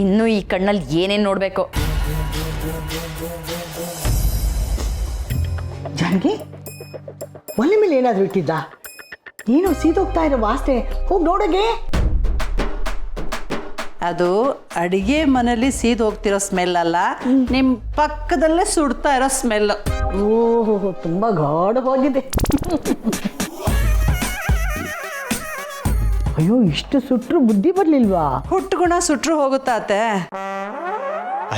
ಇನ್ನು ಈ ಕಣ್ಣಲ್ಲಿ ಏನೇನು ನೋಡಬೇಕು. ಜಾನಕಿ, ಒಲೆ ಮೇಲೆ ಏನಾದರೂ ಇಟ್ಟಿದ್ದ? ಏನೋ ಸೀದೋಗ್ತಾ ಇರೋ ವಾಸನೆ, ಹೋಗಿ ನೋಡಗೆ. ಅದು ಅಡಿಗೆ ಮನೇಲಿ ಸೀದ್ ಹೋಗ್ತಿರೋ ಸ್ಮೆಲ್ ಅಲ್ಲ, ನಿಮ್ಮ ಪಕ್ಕದಲ್ಲೇ ಸುಡ್ತಾ ಇರೋ ಸ್ಮೆಲ್. ಓಹೋ, ತುಂಬಾ ಗಾಢವಾಗಿದೆ. ಅಯ್ಯೋ, ಇಷ್ಟು ಸುಟ್ರು ಬುದ್ಧಿ ಬರ್ಲಿಲ್ವಾ? ಹುಟ್ಟುಗುಣ ಸುಟ್ರು ಹೋಗುತ್ತಾ ಅತ್ತೆ?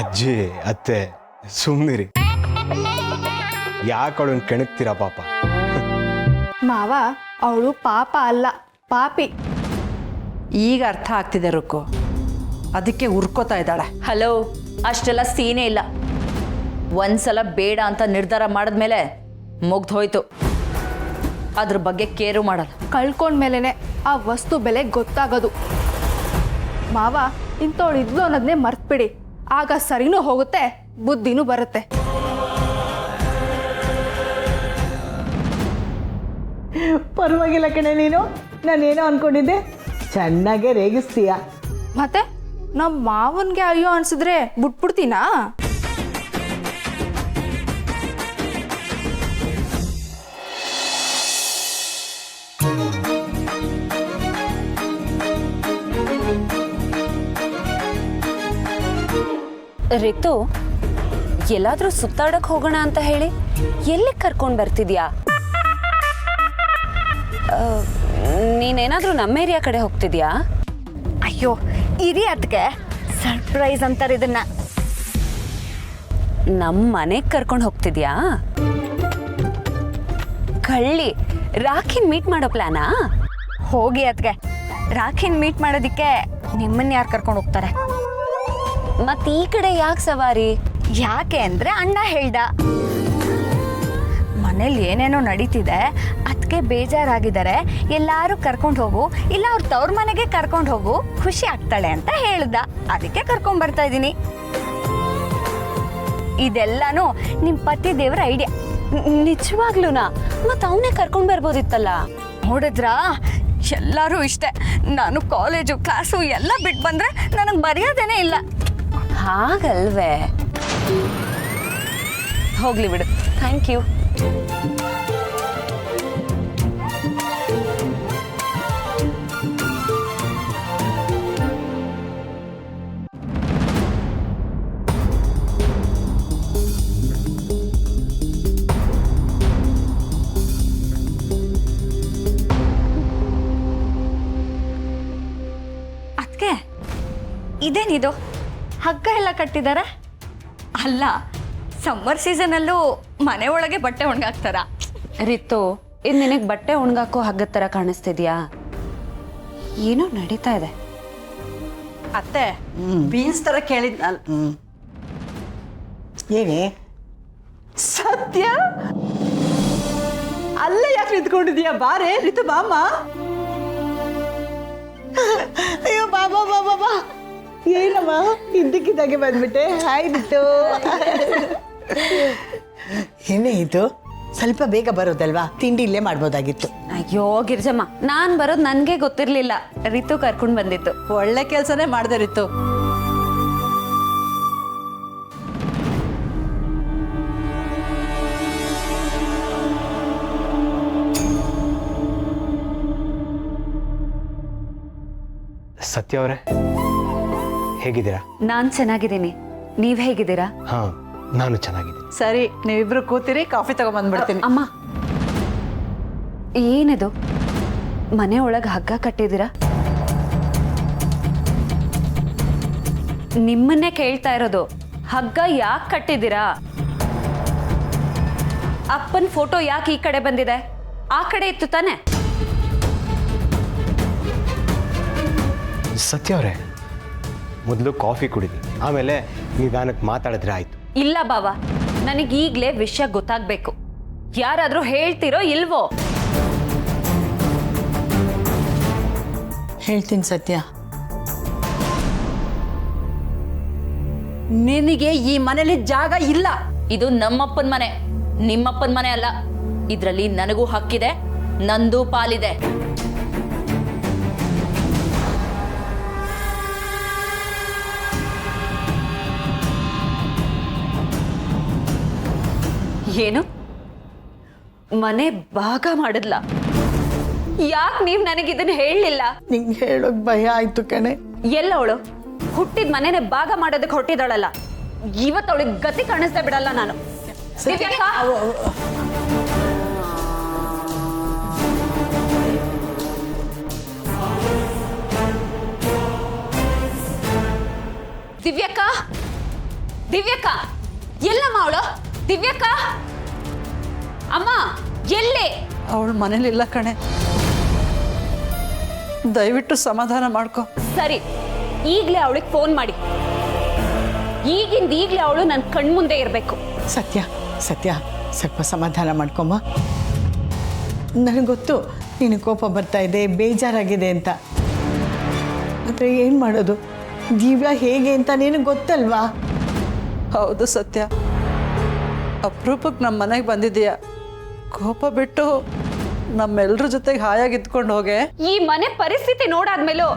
ಅಜ್ಜಿ ಅತ್ತೆ ಸುಮ್ಮನಿರಿ, ಯಾಕವಳನ್ನ ಕೆಣಕ್ತೀರಾ ಪಾಪ? ಮಾವ, ಅವಳು ಪಾಪ ಅಲ್ಲ, ಪಾಪಿ. ಈಗ ಅರ್ಥ ಆಗ್ತಿದೆ ರುಕ್ಕು, ಅದಕ್ಕೆ ಉರ್ಕೋತಾ ಇದ್ದಾಳೆ. ಹಲೋ, ಅಷ್ಟೆಲ್ಲ ಸೀನೇ ಇಲ್ಲ. ಒಂದ್ಸಲ ಬೇಡ ಅಂತ ನಿರ್ಧಾರ ಮಾಡಿದ್ಮೇಲೆ ಮುಗ್ದು ಹೋಯ್ತು. ಅದ್ರ ಬಗ್ಗೆ ಕೇರು ಮಾಡಲ್ಲ. ಕಳ್ಕೊಂಡ್ಮೇಲೆ ಆ ವಸ್ತು ಬೆಲೆ ಗೊತ್ತಾಗೋದು. ಮಾವ, ಇಂಥವಳು ಇದ್ಲು ಅನ್ನೋದನ್ನೇ ಮರ್ತ್ಬಿಡಿ. ಆಗ ಸರಿನೂ ಹೋಗುತ್ತೆ, ಬುದ್ಧಿನೂ ಬರುತ್ತೆ. ಪರವಾಗಿಲ್ಲ ಕಣೆ, ನೀನು ನಾನೇನೋ ಅನ್ಕೊಂಡಿದ್ದೆ, ಚೆನ್ನಾಗೆ ರೇಗಿಸ್ತೀಯ. ಮತ್ತೆ ನಮ್ಮ ಮಾವನ್ಗೆ ಅಯ್ಯೋ ಅನ್ಸಿದ್ರೆ ಬಿಟ್ಬಿಡ್ತೀನಾ? ರಿತು, ಎಲ್ಲಾದ್ರೂ ಸುತ್ತಾಡಕ್ ಹೋಗೋಣ ಅಂತ ಹೇಳಿ ಎಲ್ಲಿ ಕರ್ಕೊಂಡು ಬರ್ತಿದ್ಯಾ? ನೀನೇನಾದ್ರೂ ನಮ್ಮ ಏರಿಯಾ ಕಡೆ ಹೋಗ್ತಿದ್ಯಾ? ಅಯ್ಯೋ, ಇರಿ ಅದಕ್ಕೆ ಸರ್ಪ್ರೈಸ್ ಅಂತಾರೆ ಇದನ್ನ. ನಮ್ಮ ಮನೆಗೆ ಕರ್ಕೊಂಡು ಹೋಗ್ತಿದ್ಯಾ? ಕಳ್ಳಿ, ರಾಖಿನ್ ಮೀಟ್ ಮಾಡೋ ಪ್ಲಾನಾ? ಹೋಗಿ ಅದಕ್ಕೆ ರಾಖಿನ್ ಮೀಟ್ ಮಾಡೋದಿಕ್ಕೆ ನಿಮ್ಮನ್ನ ಯಾರು ಕರ್ಕೊಂಡು ಹೋಗ್ತಾರೆ? ಮತ್ ಈ ಕಡೆ ಯಾಕೆ ಸವಾರಿ? ಯಾಕೆ ಅಂದ್ರೆ ಅಣ್ಣ ಹೇಳ್ದ, ಮನೇಲಿ ಏನೇನೋ ನಡೀತಿದೆ, ಅದಕ್ಕೆ ಬೇಜಾರಾಗಿದ್ದಾರೆ, ಎಲ್ಲಾರು ಕರ್ಕೊಂಡು ಹೋಗು, ಇಲ್ಲ ಅವ್ರ ತವ್ರ ಮನೆಗೆ ಕರ್ಕೊಂಡು ಹೋಗು, ಖುಷಿ ಆಗ್ತಾಳೆ ಅಂತ ಹೇಳ್ದ. ಅದಕ್ಕೆ ಕರ್ಕೊಂಡ್ ಬರ್ತಾ ಇದ್ದೀನಿ. ಇದೆಲ್ಲಾನು ನಿಮ್ ಪತಿ ದೇವರ ಐಡಿಯಾ. ನಿಜವಾಗ್ಲೂನಾ? ಮತ್ ಅವನೇ ಕರ್ಕೊಂಡ್ ಬರ್ಬೋದಿತ್ತಲ್ಲ. ನೋಡಿದ್ರಾ, ಎಲ್ಲರೂ ಇಷ್ಟೇ. ನಾನು ಕಾಲೇಜು ಕ್ಲಾಸು ಎಲ್ಲ ಬಿಟ್ಟು ಬಂದ್ರೆ ನನಗೆ ಮರ್ಯಾದೆನೇ ಇಲ್ಲ. ಹಾಗಲ್ವೇ? ಹೋಗ್ಲಿ ಬಿಡು, ಥ್ಯಾಂಕ್ ಯು. ಅದಕ್ಕೆ ಇದೇನಿದು ಹಗ್ಗ ಎಲ್ಲ ಕಟ್ಟಿದ್ದಾರೆ? ಅಲ್ಲ, ಸಮ್ಮರ್ ಸೀಸನಲ್ಲೂ ಮನೆ ಒಳಗೆ ಬಟ್ಟೆ ಒಣಗಾಕ್ತಾರ? ರಿತು, ಇದು ನಿನಗೆ ಬಟ್ಟೆ ಒಣಗಾಕೋ ಹಗ್ಗದ ಥರ ಕಾಣಿಸ್ತಿದ್ಯಾ? ಏನೋ ನಡೀತಾ ಇದೆ. ಅತ್ತೆ, ಬೀನ್ಸ್ ಥರ ಕೇಳಿದ್ನಲ್ಲ. ಏನೇ ಸತ್ಯ? ಅಲ್ಲೇ ಯಾಕೆ ನಿಂತ್ಕೊಂಡಿದ್ಯಾ? ಬಾರೆ ರಿತು, ಬಾಮ್ಮ. ಅಯ್ಯೋ, ಬಾಬಾ ಬಾಬಾ ಬಾ. ಏನಮ್ಮ ಇದ್ದಕ್ಕಿದ್ದಾಗೆ ಬಂದ್ಬಿಟ್ಟೆ? ಆಯ್ತು. ಏನೇ ಇದು, ಸ್ವಲ್ಪ ಬೇಗ ಬರೋದಲ್ವಾ? ತಿಂಡಿ ಇಲ್ಲೇ ಮಾಡ್ಬೋದಾಗಿತ್ತು. ಅಯ್ಯೋ ಗಿರ್ಜಮ್ಮ, ನಾನ್ ಬರೋದು ನನ್ಗೆ ಗೊತ್ತಿರ್ಲಿಲ್ಲ. ರಿತು ಕರ್ಕೊಂಡ್ ಬಂದಿತ್ತು. ಒಳ್ಳೆ ಕೆಲಸನೇ ಮಾಡ್ದೆ ರಿತು. ಸತ್ಯ ಅವರೇ, ಹೇಗಿದ್ದೀರಾ? ನಾನ್ ಚೆನ್ನಾಗಿದ್ದೀನಿ, ನೀವ್ ಹೇಗಿದ್ದೀರಾ? ಹಾ, ನಾನು ಚೆನ್ನಾಗಿದ್ದೀನಿ. ಸರಿ, ನೀವಿಬ್ರು ಕೂತಿರಿ, ಕಾಫಿ ತಗೊಂಡ್ಬಂದ್ಬಿಡ್ತೀನಿ. ಅಮ್ಮ, ಏನಿದು ಮನೆ ಒಳಗೆ ಹಗ್ಗ ಕಟ್ಟಿದ್ದೀರಾ? ನಿಮ್ಮನ್ನೇ ಕೇಳ್ತಾ ಇರೋದು, ಹಗ್ಗ ಯಾಕೆ ಕಟ್ಟಿದ್ದೀರಾ? ಅಪ್ಪನ ಫೋಟೋ ಯಾಕೆ ಈ ಕಡೆ ಬಂದಿದೆ? ಆ ಕಡೆ ಇತ್ತು ತಾನೆ? ಸತ್ಯ ಅವರೇ, ಮೊದಲು ಕಾಫಿ ಕುಡಿದಿ, ಆಮೇಲೆ ನಿಧಾನಕ್ಕೆ ಮಾತಾಡಿದ್ರೆ ಆಯ್ತು. ಇಲ್ಲ ಬಾವ, ನನಗೀಗ್ಲೇ ವಿಷಯ ಗೊತ್ತಾಗ್ಬೇಕು. ಯಾರಾದ್ರೂ ಹೇಳ್ತಿರೋ ಇಲ್ವೋ? ಹೇಳ್ತೀನಿ ಸತ್ಯ. ನಿನಗೆ ಈ ಮನೇಲಿ ಜಾಗ ಇಲ್ಲ. ಇದು ನಮ್ಮಪ್ಪನ ಮನೆ, ನಿಮ್ಮಪ್ಪನ ಮನೆ ಅಲ್ಲ. ಇದರಲ್ಲಿ ನನಗೂ ಹಕ್ಕಿದೆ, ನಂದು ಪಾಲಿದೆ. ಏನು ಮನೆ ಭಾಗ ಮಾಡಿದ್ಲ? ಯಾಕೆ ನೀವು ನನಗಿದನ್ನ ಹೇಳಲಿಲ್ಲ? ನಿಂಗೆ ಹೇಳೋಕ್ ಭಯ ಆಯ್ತು ಕಣೆ. ಎಲ್ಲ ಅವಳು ಹುಟ್ಟಿದ ಮನೆನೇ ಭಾಗ ಮಾಡೋದಕ್ಕೆ ಹೊಟ್ಟಿದಾಳಲ್ಲ, ಇವತ್ತು ಅವಳಿಗೆ ಗತಿ ಕಾಣಿಸ್ತಾ ಬಿಡಲ್ಲ ನಾನು. ದಿವ್ಯಕ್ಕ? ದಿವ್ಯಕ್ಕ, ದಿವ್ಯಕ್ಕ, ಎಲ್ಲಮ್ಮ ಅವಳು? ದಿವ್ಯಕ್ಕ, ಅಮ್ಮ ಎಲ್ಲೇ? ಅವಳು ಮನೇಲಿಲ್ಲ ಕಣೆ, ದಯವಿಟ್ಟು ಸಮಾಧಾನ ಮಾಡ್ಕೊ. ಸರಿ, ಈಗಲೇ ಅವಳಿಗೆ ಫೋನ್ ಮಾಡಿ. ಈಗಲೇ ಅವಳು ನನ್ನ ಕಣ್ಮುಂದೆ ಇರಬೇಕು. ಸತ್ಯ ಸತ್ಯ, ಸ್ವಲ್ಪ ಸಮಾಧಾನ ಮಾಡ್ಕೊಮ್ಮ. ನನಗೆ ಗೊತ್ತು ನಿನಗೆ ಕೋಪ ಬರ್ತಾ ಇದೆ, ಬೇಜಾರಾಗಿದೆ ಅಂತ. ಆದರೆ ಏನು ಮಾಡೋದು, ದಿವ್ಯಾ ಹೇಗೆ ಅಂತ ನಿನಗೆ ಗೊತ್ತಲ್ವಾ? ಹೌದು ಸತ್ಯ, ಅಪರೂಪಕ್ಕೆ ನಮ್ಮ ಮನೆಗೆ ಬಂದಿದ್ದೀಯ. ಕೋಪ ಬಿಟ್ಟು ನಮ್ಮೆಲ್ಲರ ಜೊತೆಗೆ ಹಾಯಾಗಿ ಇದ್ಕೊಂಡು ಹೋಗೆ. ಈ ಮನೆ ಪರಿಸ್ಥಿತಿ ನೋಡಾದ್ಮೇಲೂ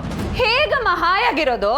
ಹೇಗಮ್ಮ ಹಾಯಾಗಿರೋದು?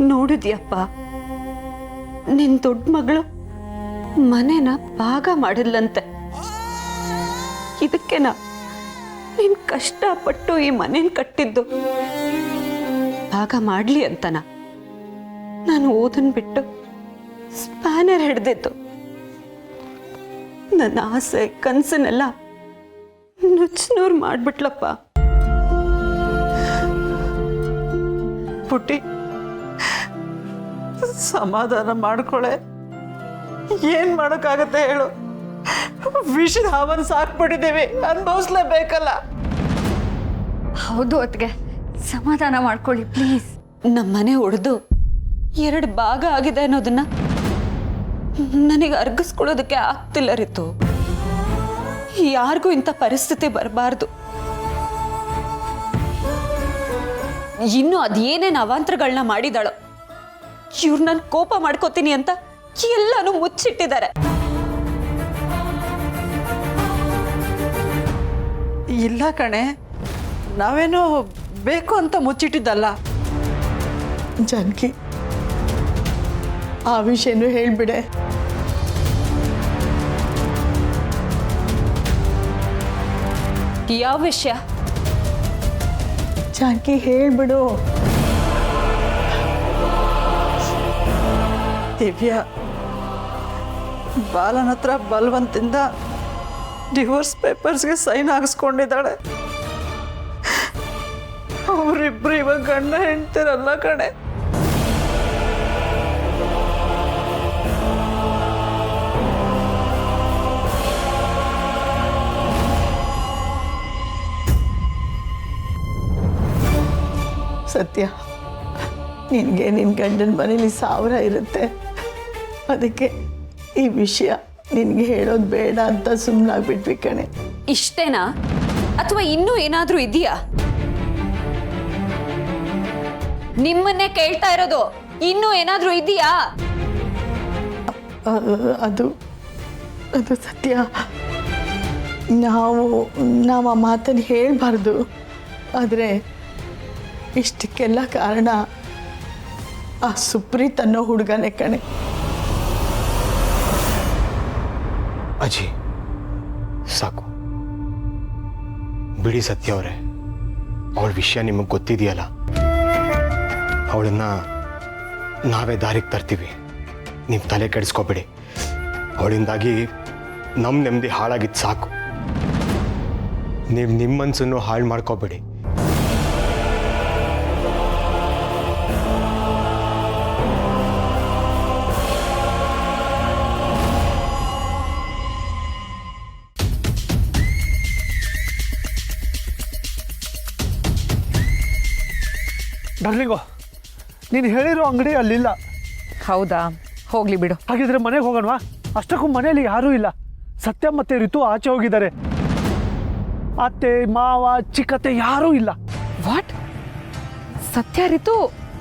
ನೋಡಿದ್ಯಪ್ಪ, ನಿನ್ ದೊಡ್ಡ ಮಗಳು ಮನೆನ ಭಾಗ ಮಾಡಿದ್ಲಂತೆ. ಇದಕ್ಕೆನಾ ನೀನ್ ಕಷ್ಟಪಟ್ಟು ಈ ಮನೇನ ಕಟ್ಟಿದ್ದು? ಭಾಗ ಮಾಡ್ಲಿ ಅಂತನ ನಾನು ಓದನ್ ಬಿಟ್ಟು ಸ್ಪ್ಯಾನರ್ ಹಿಡ್ದಿದ್ದು. ನನ್ನ ಆಸೆ ಕನ್ಸನ್ನೆಲ್ಲ ನುಚ್ಚನೂರು ಮಾಡ್ಬಿಟ್ಲಪ್ಪ. ಪುಟ್ಟಿ, ಸಮಾಧಾನ ಮಾಡ್ಕೊಳೆ. ಏನ್ ಮಾಡೋಕ್ಕಾಗತ್ತೆ ಹೇಳು? ವಿಷದ ಹಾವನ್ ಸಾಕ್ಬಿಟ್ಟಿದ್ದೀವಿ, ಅನುಭವಿಸ್ಲೇಬೇಕಲ್ಲ. ಹೌದು ಅತ್ಗೆ, ಸಮಾಧಾನ ಮಾಡ್ಕೊಳ್ಳಿ ಪ್ಲೀಸ್. ನಮ್ಮನೆ ಒಡೆದು 2 ಭಾಗ ಆಗಿದೆ ಅನ್ನೋದನ್ನ ನನಗೆ ಅರ್ಗಿಸ್ಕೊಳ್ಳೋದಕ್ಕೆ ಆಗ್ತಿಲ್ಲ ರೀತು. ಯಾರಿಗೂ ಇಂಥ ಪರಿಸ್ಥಿತಿ ಬರಬಾರ್ದು. ಇನ್ನು ಅದೇನೇನು ಅವಾಂತರಗಳನ್ನ ಮಾಡಿದಾಳೋ, ಇವ್ರು ನಾನು ಕೋಪ ಮಾಡ್ಕೋತೀನಿ ಅಂತ ಎಲ್ಲಾನು ಮುಚ್ಚಿಟ್ಟಿದ್ದಾರೆ. ಇಲ್ಲ ಕಣೆ, ನಾವೇನೋ ಬೇಕು ಅಂತ ಮುಚ್ಚಿಟ್ಟಿದ್ದಲ್ಲ. ಜಾನಕಿ, ಆ ವಿಷಯನೂ ಹೇಳ್ಬಿಡೆ. ಯಾವ ವಿಷಯ? ಜಾನಕಿ ಹೇಳ್ಬಿಡು. ದಿವ್ಯಾ ಬಾಲನ ಹತ್ರ ಬಲವಂತಿಂದ ಡಿವೋರ್ಸ್ ಪೇಪರ್ಸ್ಗೆ ಸೈನ್ ಹಾಕಿಸ್ಕೊಂಡಿದ್ದಾಳೆ. ಅವರಿಬ್ರು ಇವಾಗ ಗಂಡ ಹೆಂಡ್ತಿರಲ್ಲ ಕಣೆ. ಸತ್ಯ, ನಿನಗೆ ನಿನ್ನ ಗಂಡನ ಮನೇಲಿ 1000 ಇರುತ್ತೆ. ಅದಕ್ಕೆ ಈ ವಿಷಯ ನಿನಗೆ ಹೇಳೋದು ಬೇಡ ಅಂತ ಸುಮ್ಮನಾಗ್ಬಿಟ್ವಿ ಕಣೆ. ಇಷ್ಟೇನಾ ಅಥವಾ ಇನ್ನೂ ಏನಾದ್ರೂ ಇದೆಯಾ? ನಿಮ್ಮನ್ನೇ ಕೇಳ್ತಾ ಇರೋದು, ಇನ್ನೂ ಏನಾದ್ರೂ ಇದೆಯಾ? ಅದು ಸತ್ಯ. ನಾವು ಆ ಮಾತನ್ನು ಹೇಳಬಾರ್ದು. ಆದರೆ ಇಷ್ಟಕ್ಕೆಲ್ಲ ಕಾರಣ ಆ ಸುಪ್ರೀತ್ ಅನ್ನೋ ಹುಡುಗನೇ ಕಣೆ. ಅಜ್ಜಿ ಸಾಕು ಬಿಡಿ. ಸತ್ಯ ಅವರೇ, ಅವಳ ವಿಷಯ ನಿಮಗೆ ಗೊತ್ತಿದೆಯಲ್ಲ. ಅವಳನ್ನ ನಾವೇ ದಾರಿಗೆ ತರ್ತೀವಿ, ನೀವು ತಲೆ ಕೆಡಿಸ್ಕೋಬೇಡಿ. ಅವಳಿಂದಾಗಿ ನಮ್ಮ ನೆಮ್ಮದಿ ಹಾಳಾಗಿದ್ದು ಸಾಕು. ನೀವು ನಿಮ್ಮ ಮನಸ್ಸನ್ನು ಹಾಳು ಮಾಡ್ಕೋಬೇಡಿ. ಡಾರ್ಲಿಂಗೋ, ನೀನು ಹೇಳಿರೋ ಅಂಗಡಿ ಅಲ್ಲಿಲ್ಲ. ಹೌದಾ? ಹೋಗ್ಲಿ ಬಿಡು. ಹಾಗಿದ್ರೆ ಮನೆಗೆ ಹೋಗೋಣವಾ? ಅಷ್ಟಕ್ಕೂ ಮನೆಯಲ್ಲಿ ಯಾರೂ ಇಲ್ಲ. ಸತ್ಯ ಮತ್ತೆ ರಿತು ಆಚೆ ಹೋಗಿದ್ದಾರೆ. ಅತ್ತೆ ಮಾವ ಚಿಕ್ಕತ್ತೆ ಯಾರೂ ಇಲ್ಲ. ವಾಟ್? ಸತ್ಯ ರಿತು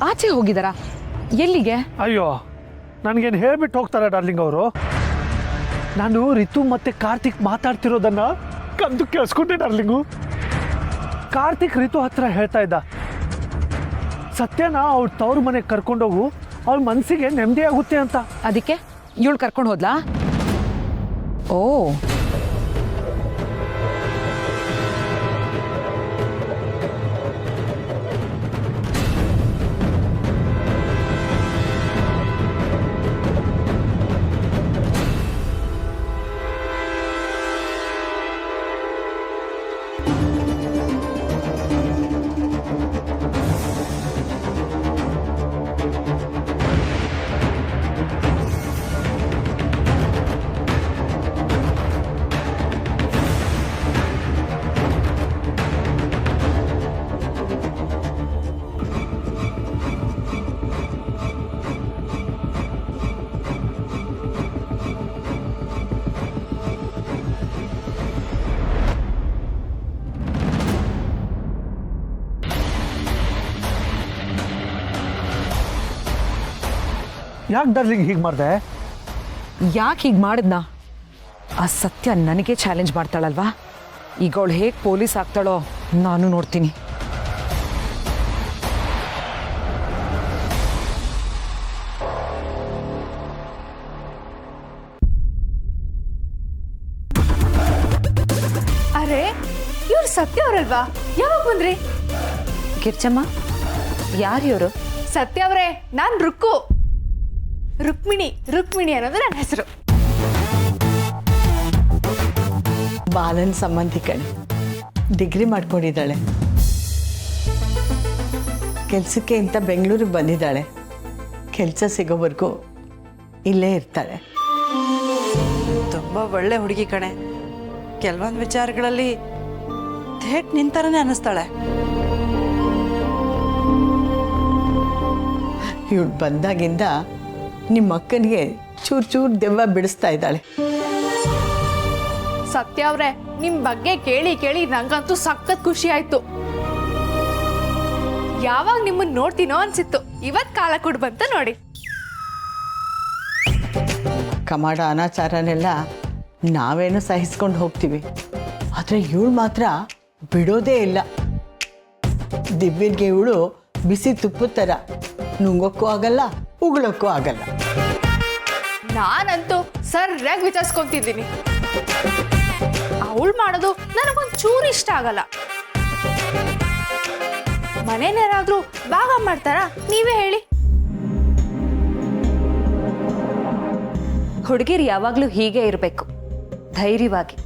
ಆಚೆ ಹೋಗಿದಾರಾ? ಎಲ್ಲಿಗೆ? ಅಯ್ಯೋ, ನನಗೇನು ಹೇಳ್ಬಿಟ್ಟು ಹೋಗ್ತಾರೆ ಡಾರ್ಲಿಂಗ್ ಅವರು. ನಾನು ರಿತು ಮತ್ತೆ ಕಾರ್ತಿಕ್ ಮಾತಾಡ್ತಿರೋದನ್ನ ಕಂದು ಕೇಳಿಸ್ಕೊಂಡೆ ಡಾರ್ಲಿಂಗು. ಕಾರ್ತಿಕ್ ರಿತು ಹತ್ರ ಹೇಳ್ತಾ ಇದ್ದ, ಸತ್ಯನ ಅವ್ರ ತವ್ರ ಮನೆಗೆ ಕರ್ಕೊಂಡೋಗು, ಅವ್ರ ಮನಸ್ಸಿಗೆ ನೆಮ್ಮದಿ ಆಗುತ್ತೆ ಅಂತ. ಅದಕ್ಕೆ ಇವಳು ಕರ್ಕೊಂಡು ಹೋದ್ಲಾ? ಓ, ಯಾಕೆ ಡಾರ್ಲಿಂಗ್ ಹೀಗೆ ಮಾಡಿದೆ? ಯಾಕೆ ಹೀಗೆ ಮಾಡಿದ್ನಾ? ಆ ಸತ್ಯ ನನಗೆ ಚಾಲೆಂಜ್ ಮಾಡ್ತಾಳಲ್ವಾ? ಈಗ ಅವಳು ಹೇಗೆ ಪೊಲೀಸ್ ಆಗ್ತಾಳೋ ನಾನು ನೋಡ್ತೀನಿ. ಅರೆ, ಇವ್ರು ಸತ್ಯ ಅವರಲ್ವಾ? ಯಾವಾಗ ಬಂದ್ರಿ? ಗಿರ್ಜಮ್ಮ, ಯಾರು ಇವರು? ಸತ್ಯ ಅವರೇ, ನಾನು ರುಕ್ಮಿಣಿ ಅನ್ನೋದು ನನ್ನ ಹೆಸರು. ಬಾಲನ್ ಸಂಬಂಧಿ ಕಣೆ, ಡಿಗ್ರಿ ಮಾಡ್ಕೊಂಡಿದ್ದಾಳೆ. ಕೆಲಸಕ್ಕೆ ಅಂತ ಬೆಂಗಳೂರಿಗೆ ಬಂದಿದ್ದಾಳೆ. ಕೆಲಸ ಸಿಗೋವರೆಗೂ ಇಲ್ಲೇ ಇರ್ತಾಳೆ. ತುಂಬ ಒಳ್ಳೆ ಹುಡುಗಿ ಕಣೆ. ಕೆಲವೊಂದು ವಿಚಾರಗಳಲ್ಲಿ ಥೇಟ್ ನಿಂತರನೇ ಅನ್ನಿಸ್ತಾಳೆ. ಇವಳು ಬಂದಾಗಿಂದ ನಿಮ್ಮ ಅಕ್ಕನಿಗೆ ಚೂರು ದೆವ್ವ ಬಿಡಿಸ್ತಾ ಇದ್ದಾಳೆ. ಸತ್ಯ ಅವ್ರೆ, ನಿಮ್ ಬಗ್ಗೆ ಕೇಳಿ ನಂಗಂತೂ ಸಖತ್ ಖುಷಿ ಆಯ್ತು. ಯಾವಾಗ ನಿಮ್ಮನ್ನ ನೋಡ್ತೀನೋ ಅನ್ಸಿತ್ತು. ಇವತ್ ಕಾಲ ಕೂಡ ಬಂತ ನೋಡಿ. ಕಮಾಡ ಅನಾಚಾರನೆಲ್ಲ ನಾವೇನೋ ಸಹಿಸ್ಕೊಂಡು ಹೋಗ್ತೀವಿ, ಆದರೆ ಇವಳು ಮಾತ್ರ ಬಿಡೋದೇ ಇಲ್ಲ. ದಿವ್ಯನ್ಗೆ ಇವಳು ಬಿಸಿ ತುಪ್ಪದ ಥರ, ನುಂಗೋಕ್ಕೂ ಆಗಲ್ಲ, ಉಗುಳೋಕ್ಕೂ ಆಗಲ್ಲ. ನಾನಂತೂ ಸರ್ಯಾಗಿ ವಿಚಾರಿಸ್ಕೊಂತಿದ್ದೀನಿ. ಅವಳು ಮಾಡೋದು ನನಗೊಂದು ಚೂರು ಇಷ್ಟ ಆಗಲ್ಲ. ಮನೇನೇನಾದ್ರೂ ಭಾಗ ಮಾಡ್ತಾರಾ? ನೀವೇ ಹೇಳಿ. ಹುಡುಗಿರು ಯಾವಾಗಲೂ ಹೀಗೆ ಇರಬೇಕು, ಧೈರ್ಯವಾಗಿ.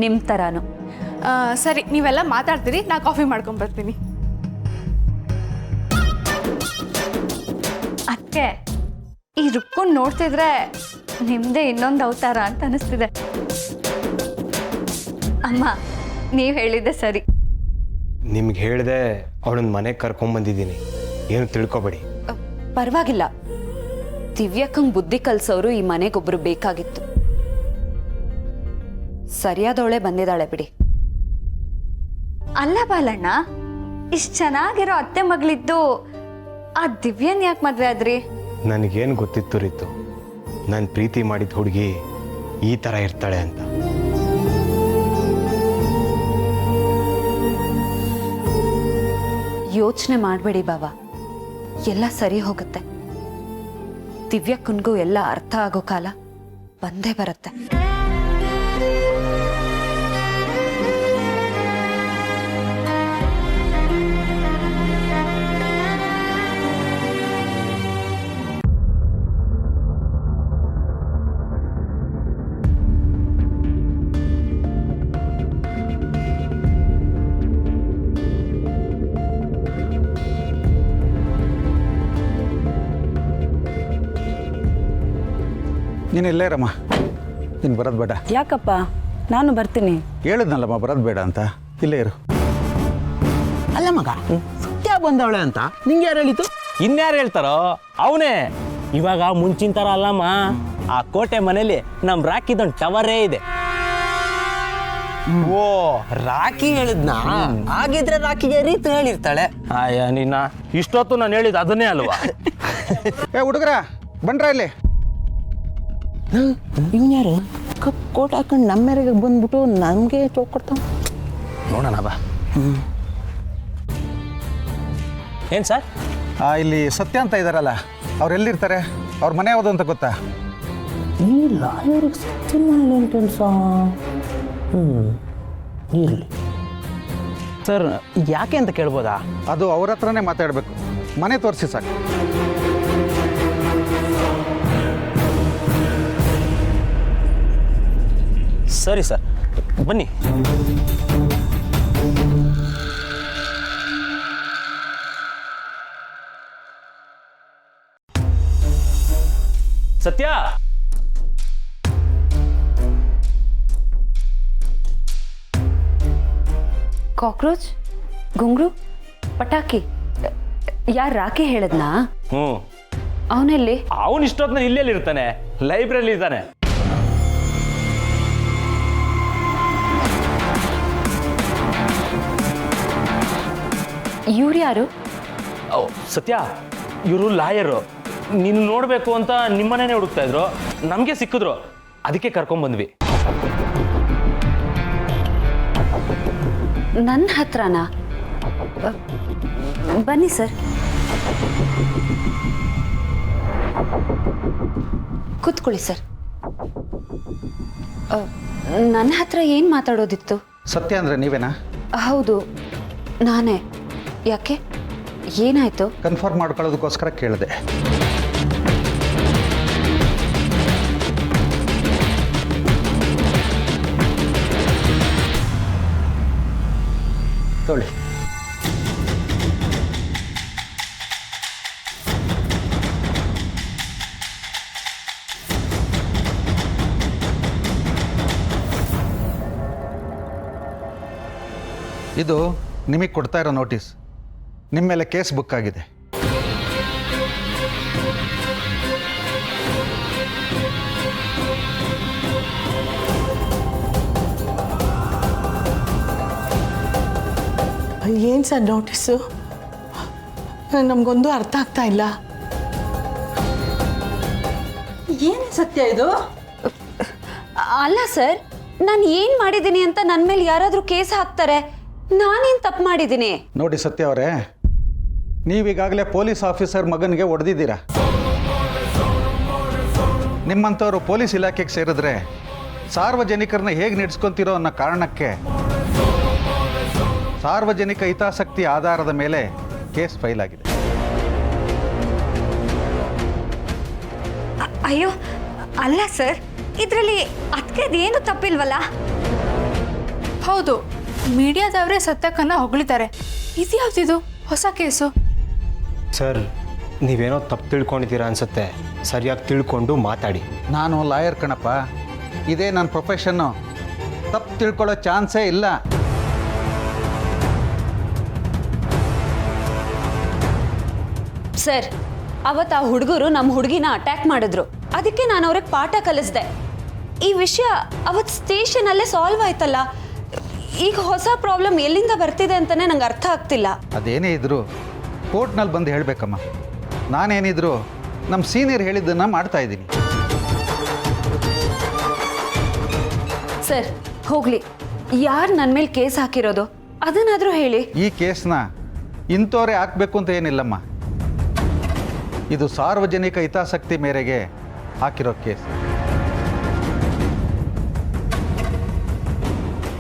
ನಿಮ್ ತರಾನು. ಸರಿ, ನೀವೆಲ್ಲ ಮಾತಾಡ್ತೀರಿ, ನಾ ಕಾಫಿ ಮಾಡ್ಕೊಂಡ್ ಬರ್ತೀನಿ. ಅದಕ್ಕೆ ಈ ರುಕ್ಕೊಂಡು ನೋಡ್ತಿದ್ರೆ ನಿಮ್ದೇ ಇನ್ನೊಂದು ಅವತಾರ ಅಂತ ಅನಿಸ್ತಿದೆ. ಅಮ್ಮ, ನೀವು ಹೇಳಿದ್ದೆ ಸರಿ. ನಿಮ್ಗೆ ಹೇಳಿದೆ ಅವಳನ್ನ ಮನೆಗೆ ಕರ್ಕೊಂಬಂದಿದ್ದೀನಿ, ಏನು ತಿಳ್ಕೊಬೇಡಿ. ಪರವಾಗಿಲ್ಲ, ದಿವ್ಯಕ್ಕಂಗೆ ಬುದ್ಧಿ ಕಲ್ಸೋರು ಈ ಮನೆಗೊಬ್ರು ಬೇಕಾಗಿತ್ತು. ಸರಿಯಾದವಳೆ ಬಂದಿದ್ದಾಳೆ ಬಿಡಿ. ಅಲ್ಲ ಬಾಲಣ್ಣ, ಇಷ್ಟು ಚೆನ್ನಾಗಿರೋ ಅತ್ತೆ ಮಗಳಿದ್ದು ಆ ದಿವ್ಯನ್ ಯಾಕೆ ಮದ್ವೆ ಆದ್ರಿ? ನನಗೇನು ಗೊತ್ತಿತ್ತು ರೀತು, ನಾನು ಪ್ರೀತಿ ಮಾಡಿದ ಹುಡುಗಿ ಈ ಥರ ಇರ್ತಾಳೆ ಅಂತ. ಯೋಚನೆ ಮಾಡಬೇಡಿ ಬಾವ, ಎಲ್ಲ ಸರಿ ಹೋಗುತ್ತೆ. ದಿವ್ಯಕ್ಕನ್ಗೂ ಎಲ್ಲ ಅರ್ಥ ಆಗೋ ಕಾಲ ಬಂದೇ ಬರುತ್ತೆ. ನೀನು ಇಲ್ಲೇ ಇರಮ್ಮ, ನೀನು ಬರೋದು ಬೇಡ. ಯಾಕಪ್ಪ? ನಾನು ಬರ್ತೀನಿ. ಹೇಳಿದ್ನಲ್ಲಮ್ಮ ಬರೋದು ಬೇಡ ಅಂತ, ಇಲ್ಲೇ ಇರು. ಅಲ್ಲ ಮಗ, ಸತ್ಯ ಬಂದವಳೆ ಅಂತ ನಿಂಗೆ ಯಾರು ಹೇಳಿತು? ಇನ್ಯಾರು ಹೇಳ್ತಾರೋ? ಅವನೇ ಇವಾಗ ಮುಂಚಿನ ಥರ ಅಲ್ಲಮ್ಮ, ಆ ಕೋಟೆ ಮನೇಲಿ ನಮ್ಮ ರಾಕಿದೊಂದು ಟವರೇ ಇದೆ. ಓ, ರಾಖಿ ಹೇಳಿದ್ನಾ? ಹಾಗಿದ್ರೆ ರಾಖಿಗೆ ರೀತು ಹೇಳಿರ್ತಾಳೆ. ಅಯ್ಯ ನಿನ್ನ, ಇಷ್ಟೊತ್ತು ನಾನು ಹೇಳಿದ್ದು ಅದನ್ನೇ ಅಲ್ವಾ? ಏ ಹುಡುಗರ ಬನ್ರ ಇಲ್ಲಿ. ಇವ್ನ್ಯಾರು ಕೋಟ್ ಹಾಕೊಂಡು ನಮ್ಮೆರೆಗೆ ಬಂದ್ಬಿಟ್ಟು ನಮಗೆ ಚೋಕ್ ಕೊಡ್ತಾವ? ನೋಡೋಣ ಬಾ. ಏನು ಸರ್? ಇಲ್ಲಿ ಸತ್ಯ ಅಂತ ಇದ್ದಾರಲ್ಲ, ಅವ್ರು ಎಲ್ಲಿರ್ತಾರೆ? ಅವ್ರ ಮನೆ ಯಾವುದು ಅಂತ ಗೊತ್ತಾ? ಈ ಲಾಯರಿಗೆ ಸತ್ಯ ಏನು ಕೆಲಸ? ಇರಲಿ ಸರ್, ಯಾಕೆ ಅಂತ ಕೇಳ್ಬೋದಾ? ಅದು ಅವ್ರ ಹತ್ರನೇ ಮಾತಾಡಬೇಕು. ಮನೆ ತೋರಿಸಿ ಸಾಕು. ಸರಿ ಸರ್, ಬನ್ನಿ. ಸತ್ಯ, ಕಾಕ್ರೋಚ್, ಗುಂಗ್ರು, ಪಟಾಕಿ, ಯಾರು ರಾಕಿ ಹೇಳದ್ನಾ? ಹ್ಞೂ. ಅವನೆಲ್ಲಿ? ಅವನು ಇಷ್ಟೊತ್ತಿನ ಇಲ್ಲೆಲ್ಲಿ ಇರ್ತಾನೆ? ಲೈಬ್ರರಿ ಇದ್ದಾನೆ. ಇವ್ರು ಯಾರು? ಸತ್ಯ, ಇವರು ಲಾಯರು. ನೀನು ನೋಡಬೇಕು ಅಂತ ನಿಮ್ಮನೇನೆ ಹುಡುಕ್ತಾ ಇದ್ರು, ನಮಗೆ ಸಿಕ್ಕಿದ್ರು, ಅದಕ್ಕೆ ಕರ್ಕೊಂಡ್ಬಂದ್ವಿ. ನನ್ನ ಹತ್ರನಾ? ಬನ್ನಿ ಸರ್, ಕೂತ್ಕೊಳ್ಳಿ ಸರ್. ನನ್ನ ಹತ್ರ ಏನು ಮಾತಾಡೋದಿತ್ತು? ಸತ್ಯ ಅಂದರೆ ನೀವೇನಾ? ಹೌದು, ನಾನೇ. ಯಾಕೆ, ಏನಾಯ್ತು? ಕನ್ಫರ್ಮ್ ಮಾಡ್ಕೊಳ್ಳೋದಕ್ಕೋಸ್ಕರ ಕೇಳಿದೆ. ತೊಳಿ. ಇದು ನಿಮಗೆ ಕೊಡ್ತಾ ಇರೋ ನೋಟಿಸ್. ನಿಮ್ಮ ಮೇಲೆ ಕೇಸ್ ಬುಕ್ ಆಗಿದೆ. ಏನು ಸರ್ ನೋಟಿಸು? ನಮಗೊಂದು ಅರ್ಥ ಆಗ್ತಾ ಇಲ್ಲ. ಏನು ಸತ್ಯ ಇದು? ಅಲ್ಲ ಸರ್, ನಾನು ಏನು ಮಾಡಿದ್ದೀನಿ ಅಂತ ನನ್ನ ಮೇಲೆ ಯಾರಾದರೂ ಕೇಸ್ ಹಾಕ್ತಾರೆ. ನಾನೇನು ತಪ್ಪು ಮಾಡಿದ್ದೀನಿ? ನೋಡಿ ಸತ್ಯ ಅವರೇ, ನೀವೀಗಾಗಲೇ ಪೊಲೀಸ್ ಆಫೀಸರ್ ಮಗನಿಗೆ ಹೊಡೆದಿದ್ದೀರಾ. ನಿಮ್ಮಂಥವ್ರು ಪೊಲೀಸ್ ಇಲಾಖೆಗೆ ಸೇರಿದ್ರೆ ಸಾರ್ವಜನಿಕರನ್ನ ಹೇಗೆ ನಡೆಸ್ಕೊತೀರೋ ಅನ್ನೋ ಕಾರಣಕ್ಕೆ ಸಾರ್ವಜನಿಕ ಹಿತಾಸಕ್ತಿ ಆಧಾರದ ಮೇಲೆ ಕೇಸ್ ಫೈಲ್ ಆಗಿದೆ. ಅಯ್ಯೋ ಅಲ್ಲ ಸರ್, ಇದರಲ್ಲಿ ಅದಕ್ಕೇನು ತಪ್ಪಿಲ್ವಲ್ಲ? ಹೌದು, ಮೀಡಿಯಾದವರೇ ಸತ್ಯಕ್ಕನ್ನ ಹೊಗಳಿದ್ದಾರೆ. ಇದ್ಯಾವ್ದಿದು ಹೊಸ ಕೇಸು? ಸರ್, ನೀವೇನೋ ತಪ್ಪು ತಿಳ್ಕೊಂಡಿದ್ದೀರಾ ಅನ್ಸುತ್ತೆ. ಸರಿಯಾಗಿ ತಿಳ್ಕೊಂಡು ಮಾತಾಡಿ. ನಾನು ಲಾಯರ್ ಕಣಪ್ಪ, ಇದೇ ನನ್ನ ಪ್ರೊಫೆಷನ್ನು. ತಪ್ಪು ತಿಳ್ಕೊಳ್ಳೋ ಚಾನ್ಸೇ ಇಲ್ಲ. ಸರ್, ಅವತ್ತು ಆ ಹುಡುಗರು ನಮ್ಮ ಹುಡುಗಿನ ಅಟ್ಯಾಕ್ ಮಾಡಿದ್ರು. ಅದಕ್ಕೆ ನಾನು ಅವ್ರಿಗೆ ಪಾಠ ಕಲಿಸ್ದೆ. ಈ ವಿಷಯ ಅವತ್ತು ಸ್ಟೇಷನಲ್ಲೇ ಸಾಲ್ವ್ ಆಯ್ತಲ್ಲ. ಈಗ ಹೊಸ ಪ್ರಾಬ್ಲಮ್ ಎಲ್ಲಿಂದ ಬರ್ತಿದೆ ಅಂತಲೇ ನಂಗೆ ಅರ್ಥ ಆಗ್ತಿಲ್ಲ. ಅದೇನೇ ಇದ್ದರೂ ಕೋರ್ಟ್ನಲ್ಲಿ ಬಂದು ಹೇಳಬೇಕಮ್ಮ. ನಾನೇನಿದ್ರು ನಮ್ಮ ಸೀನಿಯರ್ ಹೇಳಿದ್ದನ್ನು ಮಾಡ್ತಾ ಇದ್ದೀನಿ. ಸರ್ ಹೋಗ್ಲಿ, ಯಾರು ನನ್ನ ಮೇಲೆ ಕೇಸ್ ಹಾಕಿರೋದು ಅದನ್ನಾದರೂ ಹೇಳಿ. ಈ ಕೇಸ್ನ ಇಂಥವರೇ ಹಾಕಬೇಕು ಅಂತ ಏನಿಲ್ಲಮ್ಮ. ಇದು ಸಾರ್ವಜನಿಕ ಹಿತಾಸಕ್ತಿ ಮೇರೆಗೆ ಹಾಕಿರೋ ಕೇಸ್.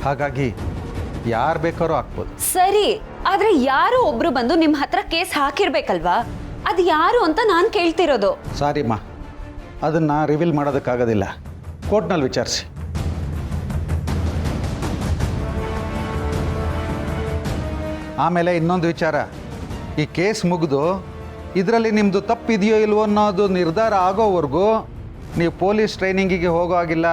ಹಾಗಾಗಿ ಯಾರು ಬೇಕಾದ್ರೂ ಹಾಕ್ಬೋದು. ಸರಿ, ಆದ್ರೆ ಯಾರು ಒಬ್ರು ಬಂದು ನಿಮ್ಮ ಹತ್ರ ಕೇಸ್ ಹಾಕಿರ್ಬೇಕಲ್ವಾ? ಅದು ಯಾರು ಅಂತ ನಾನು ಕೇಳ್ತಿರೋದು. ಸಾರಿಮ್ಮ, ಅದನ್ನು ರಿವೀಲ್ ಮಾಡೋದಕ್ಕಾಗೋದಿಲ್ಲ. ಕೋರ್ಟ್ನಲ್ಲಿ ವಿಚಾರಿಸಿ. ಆಮೇಲೆ ಇನ್ನೊಂದು ವಿಚಾರ, ಈ ಕೇಸ್ ಮುಗಿದು ಇದರಲ್ಲಿ ನಿಮ್ಮದು ತಪ್ಪಿದೆಯೋ ಇಲ್ವೋ ಅನ್ನೋದು ನಿರ್ಧಾರ ಆಗೋವರೆಗೂ ನೀವು ಪೊಲೀಸ್ ಟ್ರೈನಿಂಗಿಗೆ ಹೋಗೋ ಹಾಗಿಲ್ಲ.